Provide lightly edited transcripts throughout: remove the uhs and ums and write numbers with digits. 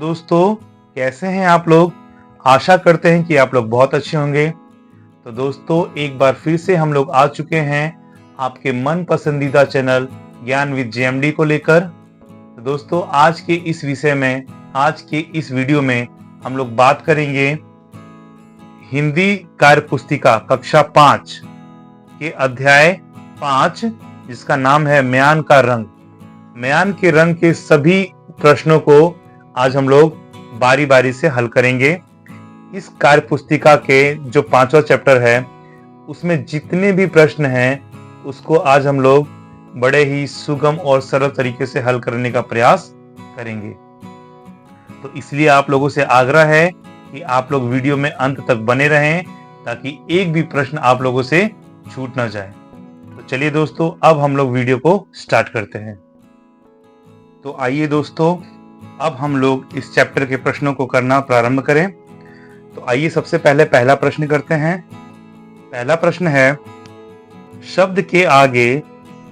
दोस्तों, कैसे हैं आप लोग। आशा करते हैं कि आप लोग बहुत अच्छे होंगे। तो दोस्तों, एक बार फिर से हम लोग आ चुके हैं आपके मन पसंदीदा चैनल ज्ञान विद जेएमडी को लेकर। तो दोस्तों, आज के इस वीडियो में हम लोग बात करेंगे हिंदी कार्य पुस्तिका कक्षा 5 के अध्याय 5, जिसका नाम है म्यान का रंग। म्यान के रंग के सभी प्रश्नों को आज हम लोग बारी बारी से हल करेंगे। इस कार्य पुस्तिका के जो 5वां चैप्टर है, उसमें जितने भी प्रश्न हैं उसको आज हम लोग बड़े ही सुगम और सरल तरीके से हल करने का प्रयास करेंगे। तो इसलिए आप लोगों से आग्रह है कि आप लोग वीडियो में अंत तक बने रहें, ताकि एक भी प्रश्न आप लोगों से छूट ना जाए। तो चलिए दोस्तों, अब हम लोग वीडियो को स्टार्ट करते हैं। तो आइए दोस्तों, अब हम लोग इस चैप्टर के प्रश्नों को करना प्रारंभ करें। तो आइए सबसे पहले पहला प्रश्न करते हैं। पहला प्रश्न है, शब्द के आगे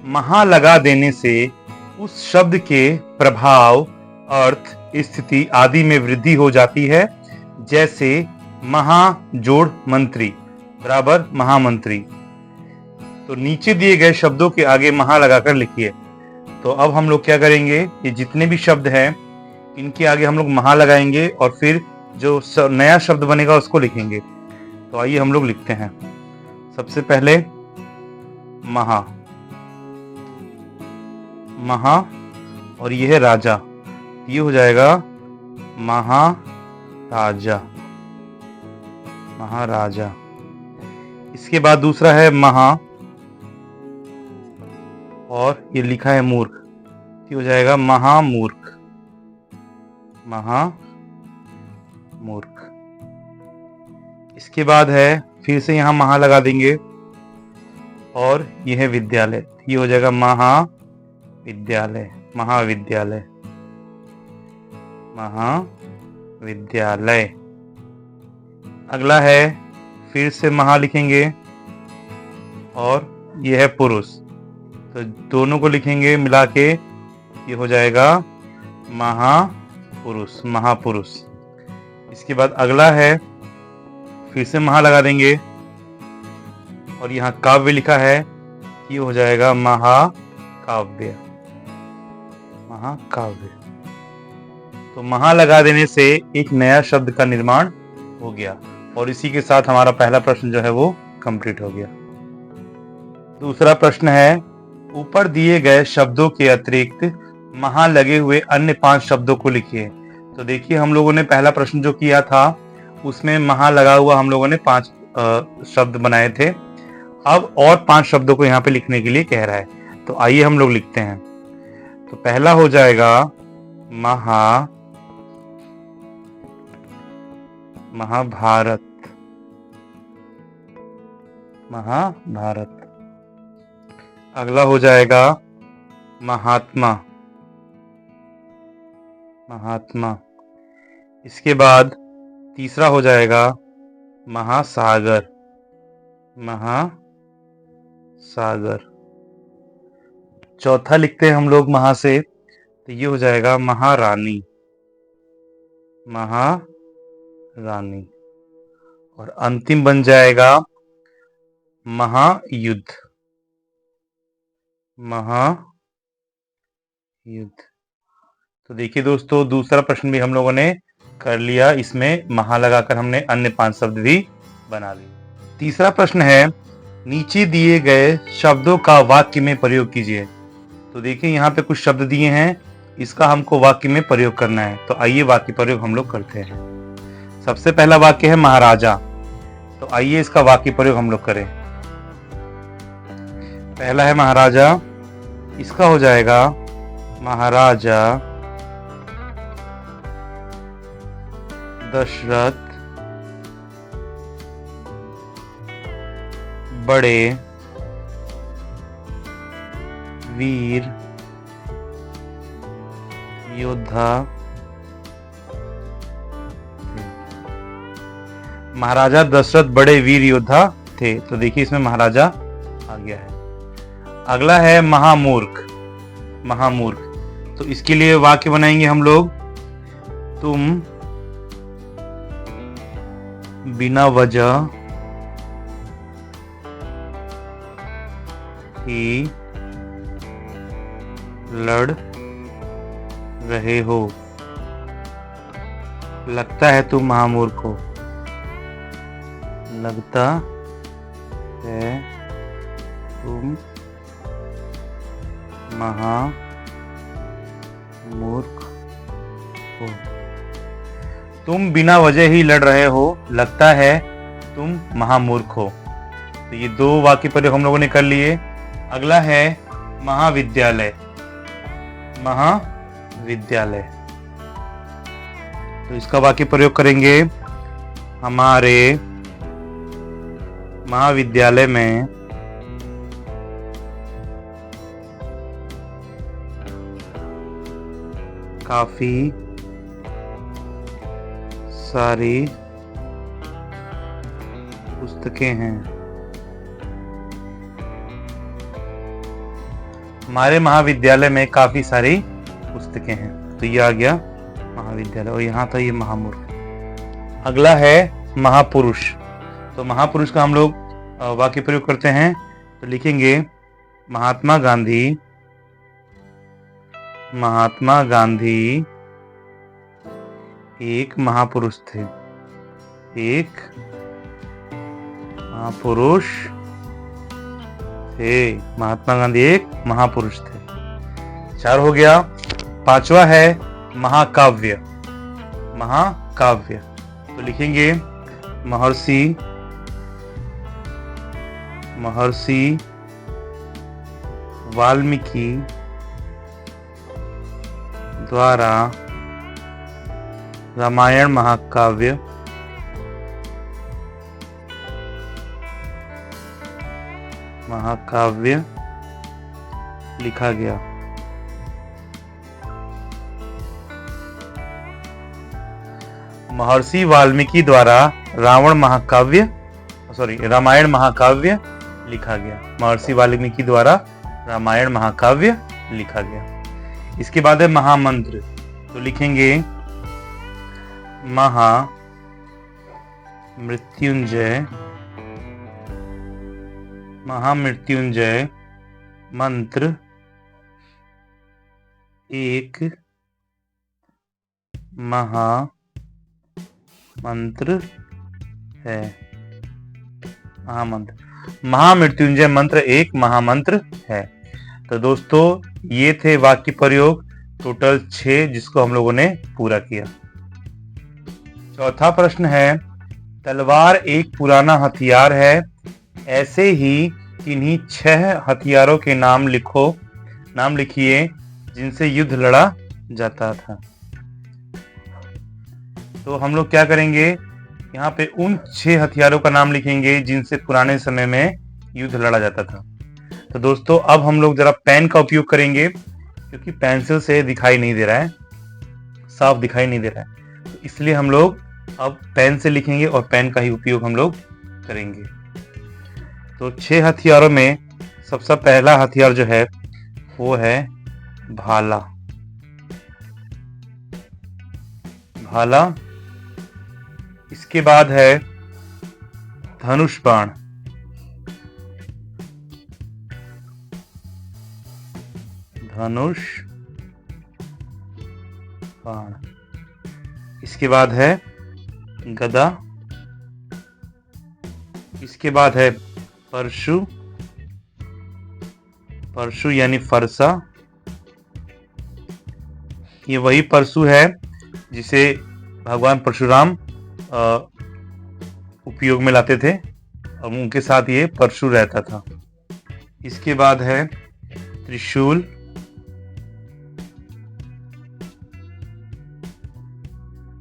महा लगा देने से उस शब्द के प्रभाव, अर्थ, स्थिति आदि में वृद्धि हो जाती है। जैसे महा जोड़ मंत्री बराबर महामंत्री। तो नीचे दिए गए शब्दों के आगे महा लगाकर लिखिए। तो अब हम लोग क्या करेंगे, ये जितने भी शब्द हैं इनके आगे हम लोग महा लगाएंगे और फिर जो नया शब्द बनेगा उसको लिखेंगे। तो आइए हम लोग लिखते हैं। सबसे पहले महा, महा और ये है राजा, ये हो जाएगा महाराजा, महाराजा। इसके बाद दूसरा है महा और ये लिखा है मूर्ख, ये हो जाएगा महामूर्ख, महामूर्ख। इसके बाद है, फिर से यहां महा लगा देंगे और ये है विद्यालय, ये हो जाएगा महाविद्यालय, महाविद्यालय, महाविद्यालय। अगला है, फिर से महा लिखेंगे और ये है पुरुष, तो दोनों को लिखेंगे मिला के, ये हो जाएगा महापुरुष, महापुरुष। इसके बाद अगला है, फिर से महा लगा देंगे और यहाँ काव्य लिखा है, ये हो जाएगा महाकाव्य, महाकाव्य। तो महा लगा देने से एक नया शब्द का निर्माण हो गया और इसी के साथ हमारा पहला प्रश्न जो है वो कंप्लीट हो गया। दूसरा प्रश्न है, ऊपर दिए गए शब्दों के अतिरिक्त महा लगे हुए अन्य 5 शब्दों को लिखिए। तो देखिए, हम लोगों ने पहला प्रश्न जो किया था उसमें महा लगा हुआ हम लोगों ने 5 शब्द बनाए थे। अब और 5 शब्दों को यहाँ पे लिखने के लिए कह रहा है। तो आइए हम लोग लिखते हैं। तो पहला हो जाएगा महाभारत, महाभारत। अगला हो जाएगा महात्मा, महात्मा। इसके बाद तीसरा हो जाएगा महासागर, महासागर। चौथा लिखते हैं हम लोग महा से, तो ये हो जाएगा महारानी, महारानी। और अंतिम बन जाएगा महायुद्ध, महायुद्ध। तो देखिए दोस्तों, दूसरा प्रश्न भी हम लोगों ने कर लिया, इसमें महा लगाकर हमने अन्य 5 शब्द भी बना लिए। तीसरा प्रश्न है, नीचे दिए गए शब्दों का वाक्य में प्रयोग कीजिए। तो देखिए, यहाँ पे कुछ शब्द दिए हैं, इसका हमको वाक्य में प्रयोग करना है। तो आइए वाक्य प्रयोग हम लोग करते हैं। सबसे पहला वाक्य है महाराजा, तो आइए इसका वाक्य प्रयोग हम लोग करें। पहला है महाराजा, इसका हो जाएगा महाराजा दशरथ बड़े वीर योद्धा। महाराजा दशरथ बड़े वीर योद्धा थे। तो देखिए, इसमें महाराजा आ गया है। अगला है महामूर्ख, महामूर्ख। तो इसके लिए वाक्य बनाएंगे हम लोग। तुम बिना वजह ही लड़ रहे हो। लगता है तुम महामूर्ख हो। लगता है तुम महामूर्ख हो। तुम बिना वजह ही लड़ रहे हो। लगता है तुम महामूर्ख हो। तो ये दो वाक्य प्रयोग हम लोगों ने कर लिए। अगला है महाविद्यालय। महाविद्यालय, तो इसका वाक्य प्रयोग करेंगे। हमारे महाविद्यालय में काफी सारी पुस्तकें हैं। हमारे महाविद्यालय में काफी सारी पुस्तकें हैं। तो ये आ गया महाविद्यालय, और यहाँ था ये महामूर्ख। अगला है महापुरुष। तो महापुरुष का हम लोग वाक्य प्रयोग करते हैं। तो लिखेंगे महात्मा गांधी। महात्मा गांधी एक महापुरुष थे। एक महापुरुष थे। महात्मा गांधी एक महापुरुष थे। 4 हो गया। 5वां है महाकाव्य। महाकाव्य, तो लिखेंगे महर्षि वाल्मीकि द्वारा रामायण महाकाव्य लिखा गया। महर्षि वाल्मीकि द्वारा रामायण महाकाव्य लिखा गया। महर्षि वाल्मीकि द्वारा रामायण महाकाव्य लिखा गया। इसके बाद है महामंत्र। तो लिखेंगे महामृत्युंजय मंत्र एक महामंत्र है। महामृत्युंजय मंत्र एक महामंत्र है। तो दोस्तों ये थे वाक्य प्रयोग टोटल 6, जिसको हम लोगों ने पूरा किया। चौथा प्रश्न है, तलवार एक पुराना हथियार है, ऐसे ही किन्हीं 6 हथियारों के नाम लिखिए जिनसे युद्ध लड़ा जाता था। तो हम लोग क्या करेंगे, यहाँ पे उन 6 हथियारों का नाम लिखेंगे जिनसे पुराने समय में युद्ध लड़ा जाता था। तो दोस्तों अब हम लोग जरा पेन का उपयोग करेंगे, क्योंकि पेंसिल से दिखाई नहीं दे रहा है, साफ दिखाई नहीं दे रहा है, तो इसलिए हम लोग अब पेन से लिखेंगे और पेन का ही उपयोग हम लोग करेंगे। तो 6 हथियारों में सबसे पहला हथियार जो है वो है भाला। इसके बाद है धनुष बाण। इसके बाद है गदा। इसके बाद है परशु यानी फरसा। ये वही परशु है जिसे भगवान परशुराम उपयोग में लाते थे, और उनके साथ ये परशु रहता था। इसके बाद है त्रिशूल।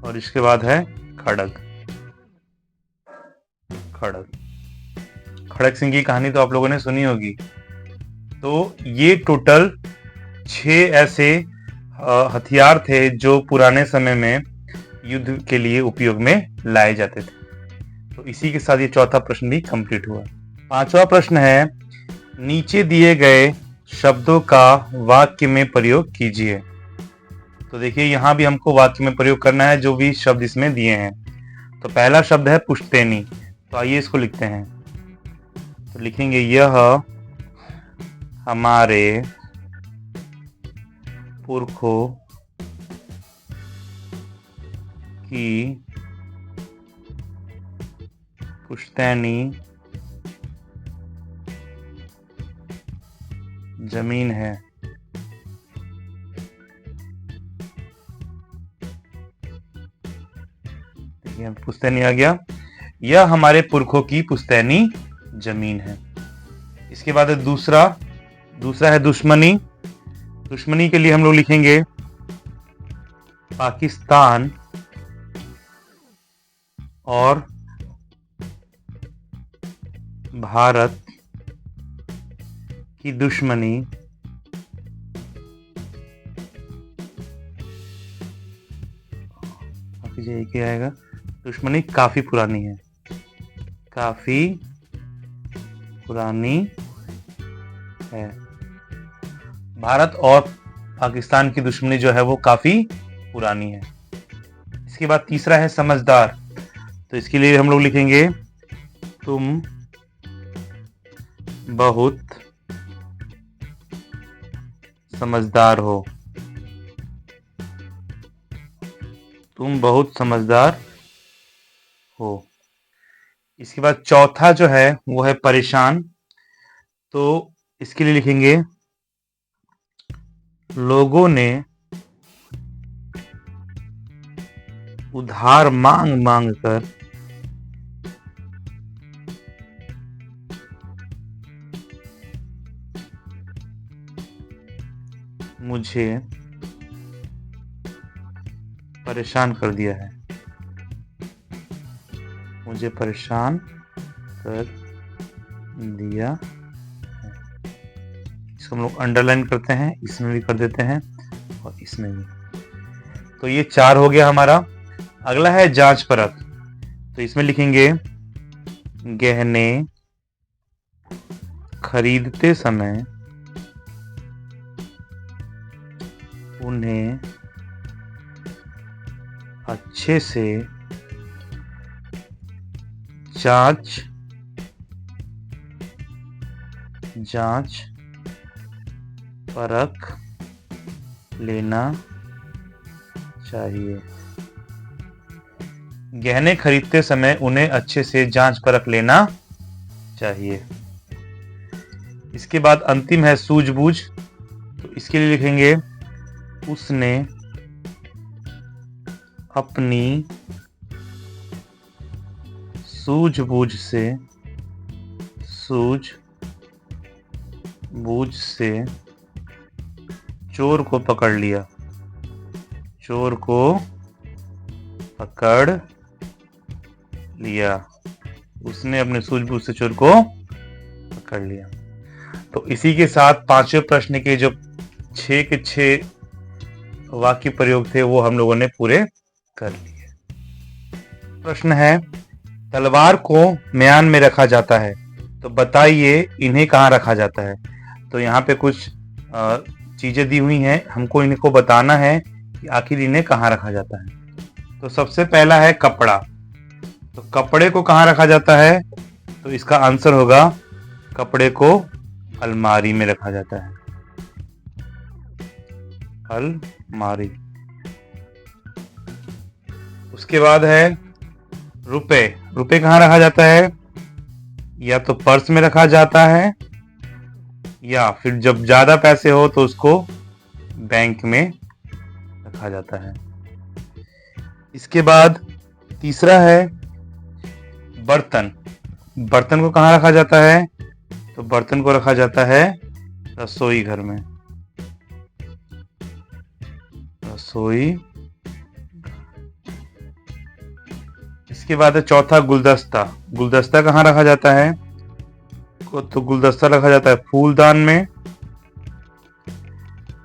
और इसके बाद है खड़ग सिंह की कहानी तो आप लोगों ने सुनी होगी। तो ये टोटल 6 ऐसे हथियार थे जो पुराने समय में युद्ध के लिए उपयोग में लाए जाते थे। तो इसी के साथ ये चौथा प्रश्न भी कंप्लीट हुआ। 5वां प्रश्न है, नीचे दिए गए शब्दों का वाक्य में प्रयोग कीजिए। तो देखिए यहाँ भी हमको वाक्य में प्रयोग करना है जो भी शब्द इसमें दिए हैं। तो पहला शब्द है पुश्तैनी, तो आइए इसको लिखते हैं। तो लिखेंगे यह हमारे पुरखों की पुश्तैनी जमीन है। देखिए पुश्तैनी आ गया, यह हमारे पुरखों की पुश्तैनी जमीन है। इसके बाद दूसरा है दुश्मनी। दुश्मनी के लिए हम लोग लिखेंगे पाकिस्तान और भारत की दुश्मनी क्या आएगा, दुश्मनी काफी पुरानी है, काफी पुरानी है। भारत और पाकिस्तान की दुश्मनी जो है वो काफी पुरानी है। इसके बाद तीसरा है समझदार। तो इसके लिए हम लोग लिखेंगे तुम बहुत समझदार हो। तुम बहुत समझदार हो। इसके बाद चौथा जो है वो है परेशान। तो इसके लिए लिखेंगे लोगों ने उधार मांग मांग कर मुझे परेशान कर दिया है। मुझे परेशान कर दिया है। इसको हम लोग अंडरलाइन करते हैं, इसमें भी कर देते हैं और इसमें भी। तो ये 4 हो गया हमारा। अगला है जांच परख। तो इसमें लिखेंगे गहने खरीदते समय उन्हें अच्छे से जांच परख लेना चाहिए। गहने खरीदते समय उन्हें अच्छे से जांच परख लेना चाहिए। इसके बाद अंतिम है सूझबूझ। तो इसके लिए लिखेंगे उसने अपनी सूझबूझ से चोर को पकड़ लिया। चोर को पकड़ लिया। उसने अपने सूझबूझ से चोर को पकड़ लिया। तो इसी के साथ 5वें प्रश्न के जो 6 के 6 वाक्य प्रयोग थे वो हम लोगों ने पूरे कर लिए। प्रश्न है तलवार को म्यान में रखा जाता है, तो बताइए इन्हें कहाँ रखा जाता है। तो यहाँ पे कुछ चीजें दी हुई हैं, हमको इनको बताना है कि आखिर इन्हें कहाँ रखा जाता है। तो सबसे पहला है कपड़ा। तो कपड़े को कहाँ रखा जाता है, तो इसका आंसर होगा कपड़े को अलमारी में रखा जाता है। अलमारी। उसके बाद है रुपए। रुपए कहाँ रखा जाता है, या तो पर्स में रखा जाता है या फिर जब ज्यादा पैसे हो तो उसको बैंक में रखा जाता है। इसके बाद तीसरा है बर्तन। बर्तन को कहाँ रखा जाता है, तो बर्तन को रखा जाता है रसोई घर में। रसोई। इसके बाद है चौथा गुलदस्ता। गुलदस्ता कहाँ रखा जाता है, तो गुलदस्ता रखा जाता है फूलदान में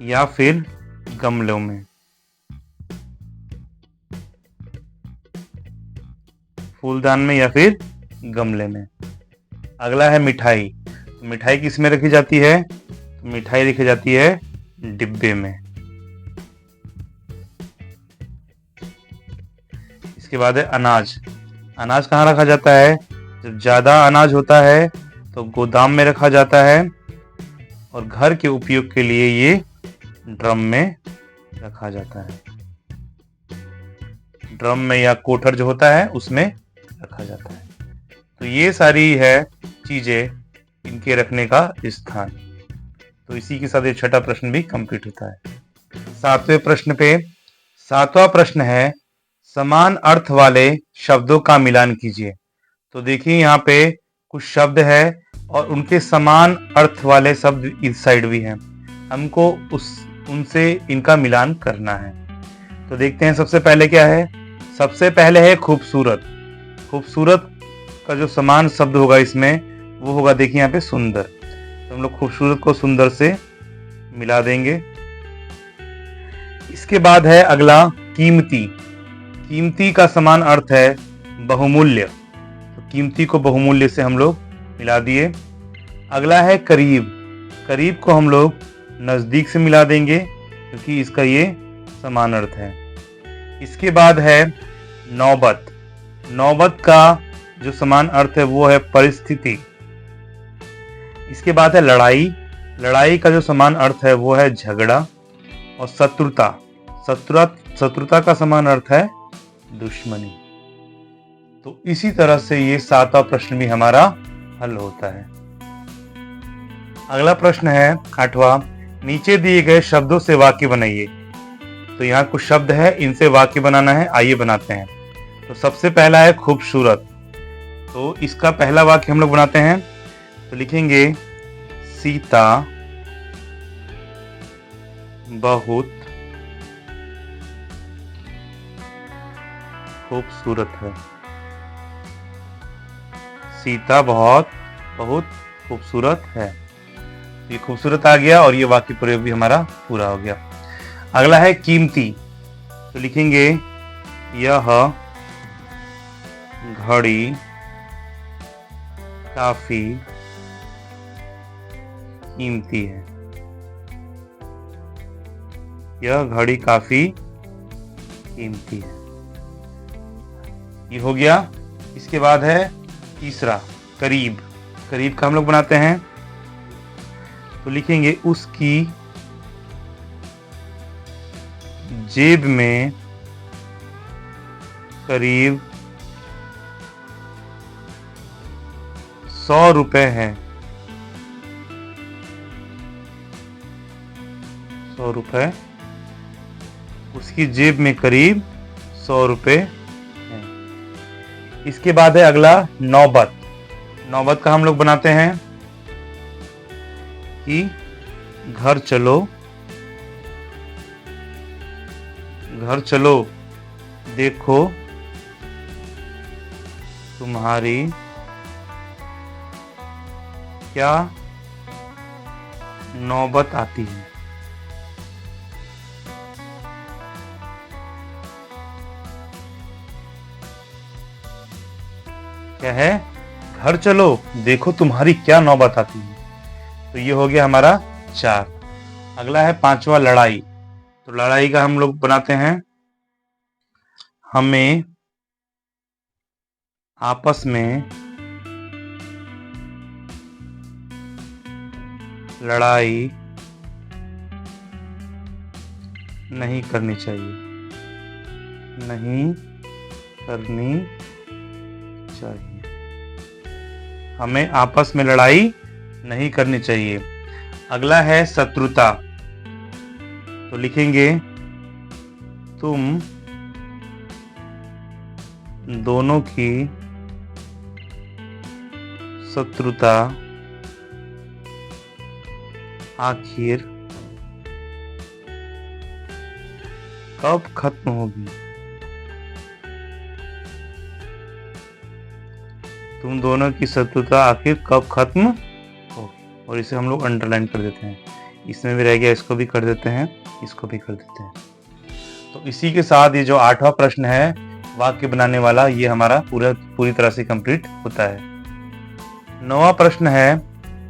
या फिर गमलों में। फूलदान में या फिर गमले में। अगला है मिठाई। तो मिठाई किस में रखी जाती है, तो मिठाई रखी जाती है डिब्बे में। इसके बाद है अनाज। अनाज कहाँ रखा जाता है? जब ज़्यादा अनाज होता है तो गोदाम में रखा जाता है और घर के उपयोग के लिए ये ड्रम में रखा जाता है। ड्रम में या कोठर जो होता है उसमें रखा जाता है। तो ये सारी है चीजें इनके रखने का स्थान। तो इसी के साथ ये छठा प्रश्न भी कंप्लीट होता है। सातवां प्रश्न है समान अर्थ वाले शब्दों का मिलान कीजिए। तो देखिए यहाँ पे कुछ शब्द है और उनके समान अर्थ वाले शब्द इस साइड भी हैं। हमको उनसे इनका मिलान करना है। तो देखते हैं सबसे पहले क्या है। सबसे पहले है खूबसूरत। खूबसूरत का जो समान शब्द होगा इसमें वो होगा, देखिए यहाँ पे सुंदर। तो हम लोग खूबसूरत को सुंदर से मिला देंगे। इसके बाद है अगला कीमती। कीमती का समान अर्थ है बहुमूल्य। तो कीमती को बहुमूल्य से हम लोग मिला दिए। अगला है करीब। करीब को हम लोग नजदीक से मिला देंगे क्योंकि इसका ये समान अर्थ है। इसके बाद है नौबत। नौबत का जो समान अर्थ है वो है परिस्थिति। इसके बाद है लड़ाई। लड़ाई का जो समान अर्थ है वो है झगड़ा। और शत्रुता। शत्रुता का समान अर्थ है दुश्मनी। तो इसी तरह से ये सातवां प्रश्न भी हमारा हल होता है। अगला प्रश्न है आठवां। नीचे दिए गए शब्दों से वाक्य बनाइए। तो यहाँ कुछ शब्द है, इनसे वाक्य बनाना है। आइए बनाते हैं। तो सबसे पहला है खूबसूरत। तो इसका पहला वाक्य हम लोग बनाते हैं। तो लिखेंगे सीता बहुत खूबसूरत है। सीता बहुत खूबसूरत है। ये खूबसूरत आ गया और ये वाक्य प्रयोग भी हमारा पूरा हो गया। अगला है कीमती। तो लिखेंगे यह घड़ी काफी कीमती है। यह घड़ी काफी कीमती है। ये हो गया। इसके बाद है तीसरा करीब। करीब का हम लोग बनाते हैं। तो लिखेंगे उसकी जेब में करीब 100 रुपए है। 100 रुपए। उसकी जेब में करीब 100 रुपए है। इसके बाद है अगला नौबत। नौबत का हम लोग बनाते हैं कि घर चलो देखो तुम्हारी क्या नौबत आती है। क्या है? घर चलो देखो तुम्हारी क्या नौबत आती है। तो ये हो गया हमारा 4। अगला है पांचवा लड़ाई। तो लड़ाई का हम लोग बनाते हैं। हमें आपस में लड़ाई नहीं करनी चाहिए। हमें आपस में लड़ाई नहीं करनी चाहिए। अगला है शत्रुता। तो लिखेंगे तुम दोनों की शत्रुता आखिर कब खत्म होगी। तुम दोनों की शत्रुता आखिर कब खत्म होगी। और इसे हम लोग अंडरलाइन कर देते हैं। इसमें भी रह गया, इसको भी कर देते हैं, इसको भी कर देते हैं। तो इसी के साथ ये जो 8वां प्रश्न है वाक्य बनाने वाला, ये हमारा पूरी तरह से कंप्लीट होता है। 9वां प्रश्न है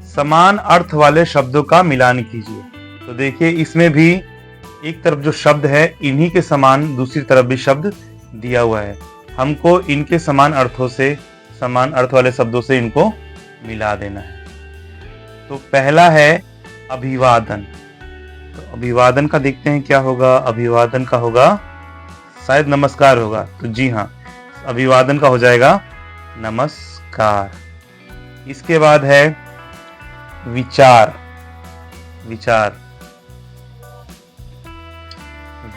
समान अर्थ वाले शब्दों का मिलान कीजिए। तो देखिए इसमें भी एक तरफ जो शब्द है इन्हीं के समान दूसरी तरफ भी शब्द दिया हुआ है। हमको इनके समान अर्थों से, समान अर्थ वाले शब्दों से इनको मिला देना है। तो पहला है अभिवादन। तो अभिवादन का देखते हैं क्या होगा। अभिवादन का होगा, शायद नमस्कार होगा, तो जी हाँ, अभिवादन का हो जाएगा नमस्कार। इसके बाद है विचार। विचार,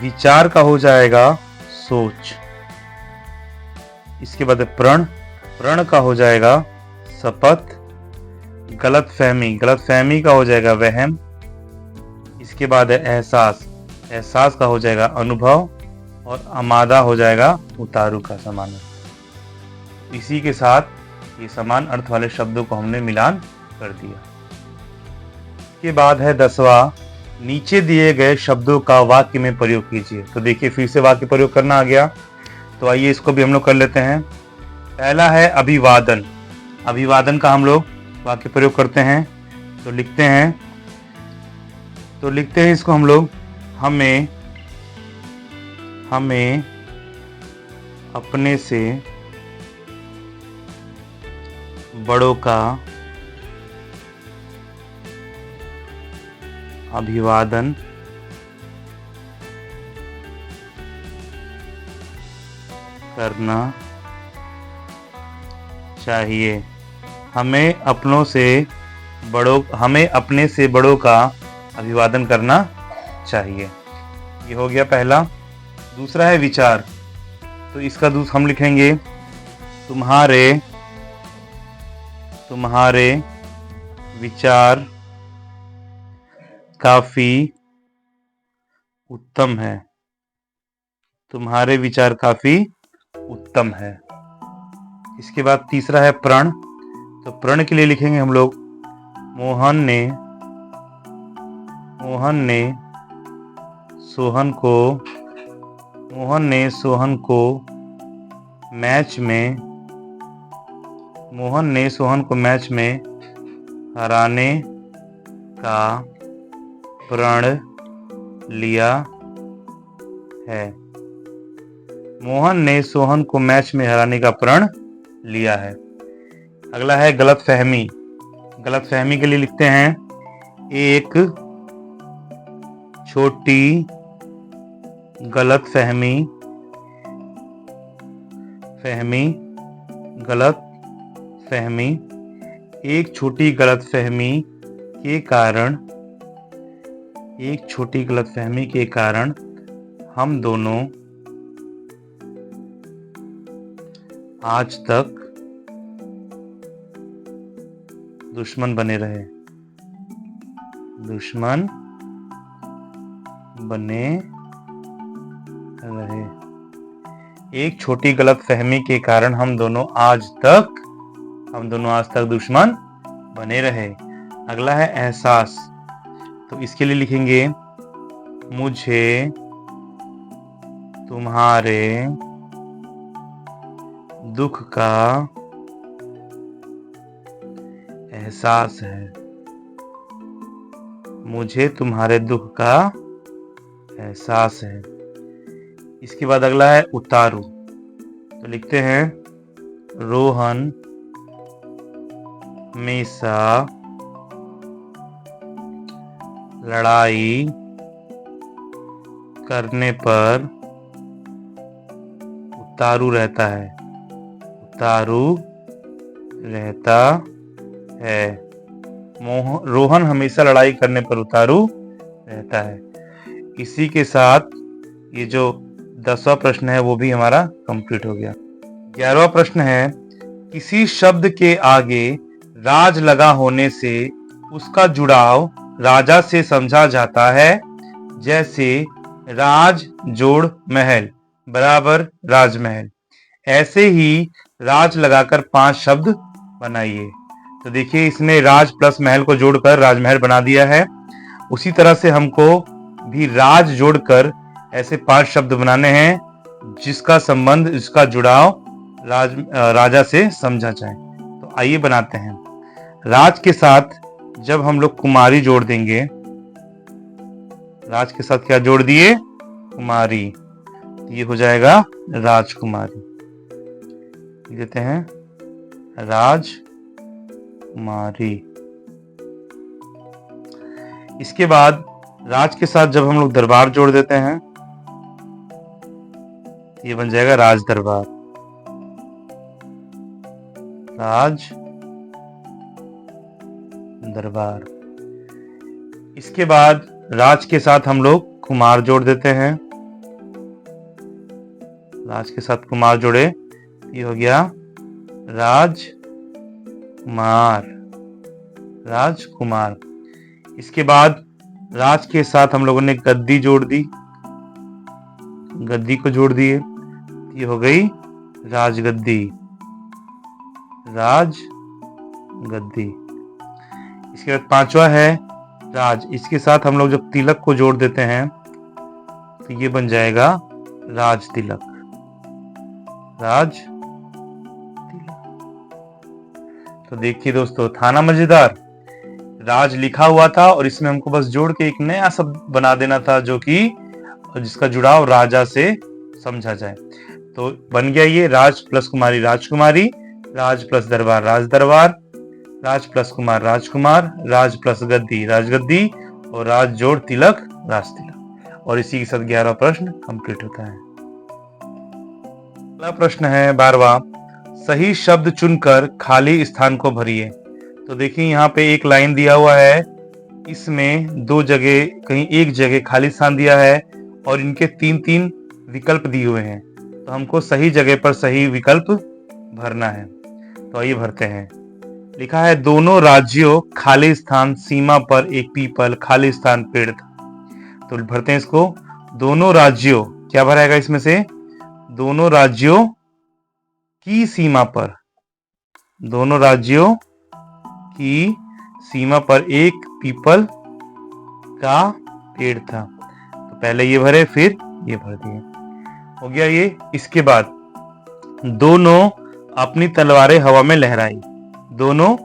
विचार का हो जाएगा सोच। इसके बाद है प्रण। प्रण का हो जाएगा शपथ। गलतफहमी, गलतफहमी का हो जाएगा वहम। इसके बाद है एहसास। एहसास का हो जाएगा अनुभव। और अमादा हो जाएगा उतारू का समान अर्थ। इसी के साथ ये समान अर्थ वाले शब्दों को हमने मिलान कर दिया। इसके बाद है 10वां, नीचे दिए गए शब्दों का वाक्य में प्रयोग कीजिए। तो देखिए फिर से वाक्य प्रयोग करना आ गया, तो आइए इसको भी हम लोग कर लेते हैं। पहला है अभिवादन। अभिवादन का हम लोग वाक्य प्रयोग करते हैं, तो लिखते हैं इसको हम लोग, हमें अपने से बड़ों का अभिवादन करना चाहिए। हमें अपने से बड़ों का अभिवादन करना चाहिए। ये हो गया पहला। दूसरा है विचार। तो इसका हम लिखेंगे तुम्हारे विचार काफी उत्तम है। तुम्हारे विचार काफी उत्तम है। इसके बाद तीसरा है प्रण। तो प्रण के लिए लिखेंगे हम लोग मोहन ने सोहन को मैच में हराने का प्रण लिया है। मोहन ने सोहन को मैच में हराने का प्रण लिया है। अगला है गलतफहमी। गलतफहमी के लिए लिखते हैं एक छोटी गलतफहमी के कारण हम दोनों आज तक दुश्मन बने रहे। एक छोटी गलतफहमी के कारण हम दोनों आज तक दुश्मन बने रहे। अगला है एहसास। तो इसके लिए लिखेंगे मुझे तुम्हारे दुख का एहसास है। मुझे तुम्हारे दुख का एहसास है। इसके बाद अगला है उतारू। तो लिखते हैं रोहन हमेशा लड़ाई करने पर उतारू रहता है। रोहन हमेशा लड़ाई करने पर उतारू रहता है। इसी के साथ ये जो 10वां प्रश्न है वो भी हमारा कंप्लीट हो गया। 11वां प्रश्न है किसी शब्द के आगे राज लगा होने से उसका जुड़ाव राजा से समझा जाता है। जैसे राज जोड़ महल बराबर राजमहल। ऐसे ही राज लगाकर 5 शब्द बनाइए। तो देखिए इसने राज प्लस महल को जोड़कर राजमहल बना दिया है। उसी तरह से हमको भी राज जोड़कर ऐसे 5 शब्द बनाने हैं जिसका संबंध, जिसका जुड़ाव राजा से समझा जाए। तो आइए बनाते हैं। राज के साथ जब हम लोग कुमारी जोड़ देंगे, राज के साथ क्या जोड़ दिए? कुमारी। ये हो जाएगा राजकुमारी। देते हैं राजकुमारी। इसके बाद राज के साथ जब हम लोग दरबार जोड़ देते हैं, ये बन जाएगा राज दरबार। राज दरबार। इसके बाद राज के साथ हम लोग कुमार जोड़ देते हैं। राज के साथ कुमार जोड़े, ये हो गया राजकुमार। राजकुमार। इसके बाद राज के साथ हम लोगों ने गद्दी जोड़ दी, गद्दी को जोड़ दिए, ये हो गई राजगद्दी। राजगद्दी। इसके बाद पांचवा है राज। इसके साथ हम लोग जब तिलक को जोड़ देते हैं तो ये बन जाएगा राज तिलक। राज तिलक। तो देखिए दोस्तों, था ना मजेदार। राज लिखा हुआ था और इसमें हमको बस जोड़ के एक नया शब्द बना देना था, जो कि जिसका जुड़ाव राजा से समझा जाए। तो बन गया ये राज प्लस कुमारी राजकुमारी, राज प्लस दरबार राज दरबार, राज प्लस कुमार राजकुमार, राज प्लस गद्दी राजगद्दी, और राज जोड़ तिलक राज तिलक। और इसी के साथ 11वां प्रश्न कंप्लीट होता है। अगला प्रश्न है 12वां, सही शब्द चुनकर खाली स्थान को भरिए। तो देखिए यहाँ पे एक लाइन दिया हुआ है, इसमें दो जगह, कहीं एक जगह खाली स्थान दिया है और इनके 3-3 विकल्प दिए हुए हैं। तो हमको सही जगह पर सही विकल्प भरना है। तो आइए भरते हैं। लिखा है दोनों राज्यों खाली स्थान सीमा पर एक पीपल खाली स्थान पेड़ था। तो भरते हैं इसको। दोनों राज्यों, क्या भराएगा इसमें से? दोनों राज्यों की सीमा पर, दोनों राज्यों की सीमा पर एक पीपल का पेड़ था। तो पहले ये भरे, फिर ये भर दिए, हो गया ये। इसके बाद दोनों अपनी तलवारें हवा में लहराई। दोनों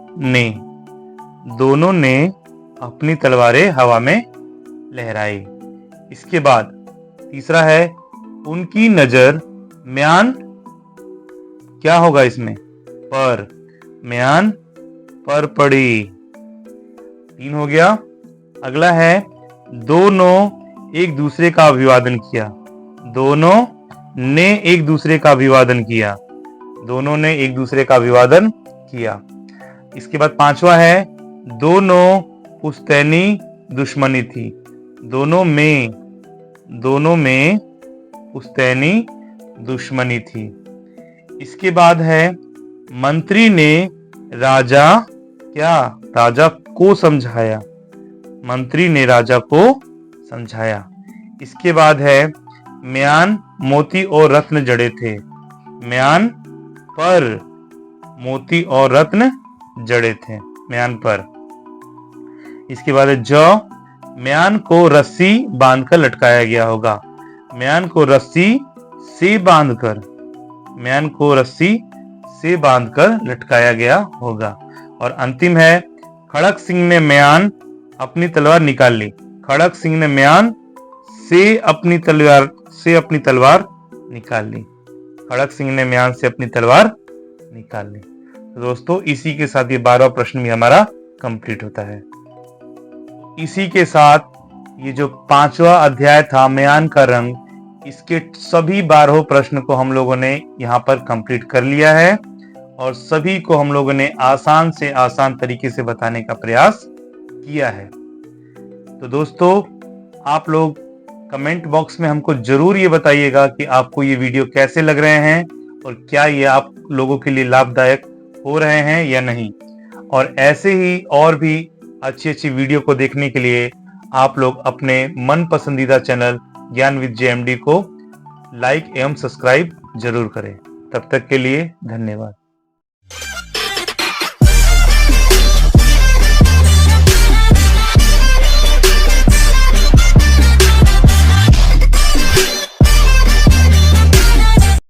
ने अपनी तलवारें हवा में लहराई। इसके बाद तीसरा है उनकी नजर म्यान, क्या होगा इसमें? पर, म्यान पर पड़ी। 3 हो गया। अगला है दोनों एक दूसरे का अभिवादन किया। दोनों ने एक दूसरे का अभिवादन किया। दोनों ने एक दूसरे का अभिवादन किया। इसके बाद 5वां है दोनों पुश्तैनी दुश्मनी थी। दोनों में पुश्तैनी दुश्मनी थी। इसके बाद है मंत्री ने राजा, क्या? राजा को समझाया। मंत्री ने राजा को समझाया। इसके बाद है म्यान मोती और रत्न जड़े थे। म्यान पर मोती और रत्न जड़े थे, म्यान पर। इसके बाद है जौ म्यान को रस्सी बांधकर लटकाया गया होगा। म्यान को रस्सी से बांधकर, म्यान को रस्सी से बांधकर लटकाया गया होगा। और अंतिम है खड़क सिंह ने म्यान अपनी तलवार निकाल ली। खड़क सिंह ने म्यान से अपनी तलवार निकाल ली। खड़क सिंह ने म्यान से अपनी तलवार निकाल ली। तो दोस्तों इसी के साथ ये 12वां प्रश्न भी हमारा कंप्लीट होता है। इसी के साथ ये जो 5वां अध्याय था म्यान का रंग, इसके सभी 12 प्रश्न को हम लोगों ने यहाँ पर कंप्लीट कर लिया है और सभी को हम लोगों ने आसान से आसान तरीके से बताने का प्रयास किया है। तो दोस्तों आप लोग कमेंट बॉक्स में हमको जरूर ये बताइएगा कि आपको ये वीडियो कैसे लग रहे हैं और क्या ये आप लोगों के लिए लाभदायक हो रहे हैं या नहीं। और ऐसे ही और भी अच्छी अच्छी वीडियो को देखने के लिए आप लोग अपने मन पसंदीदा चैनल ज्ञान विद JMD को लाइक एवं सब्सक्राइब जरूर करें। तब तक के लिए धन्यवाद।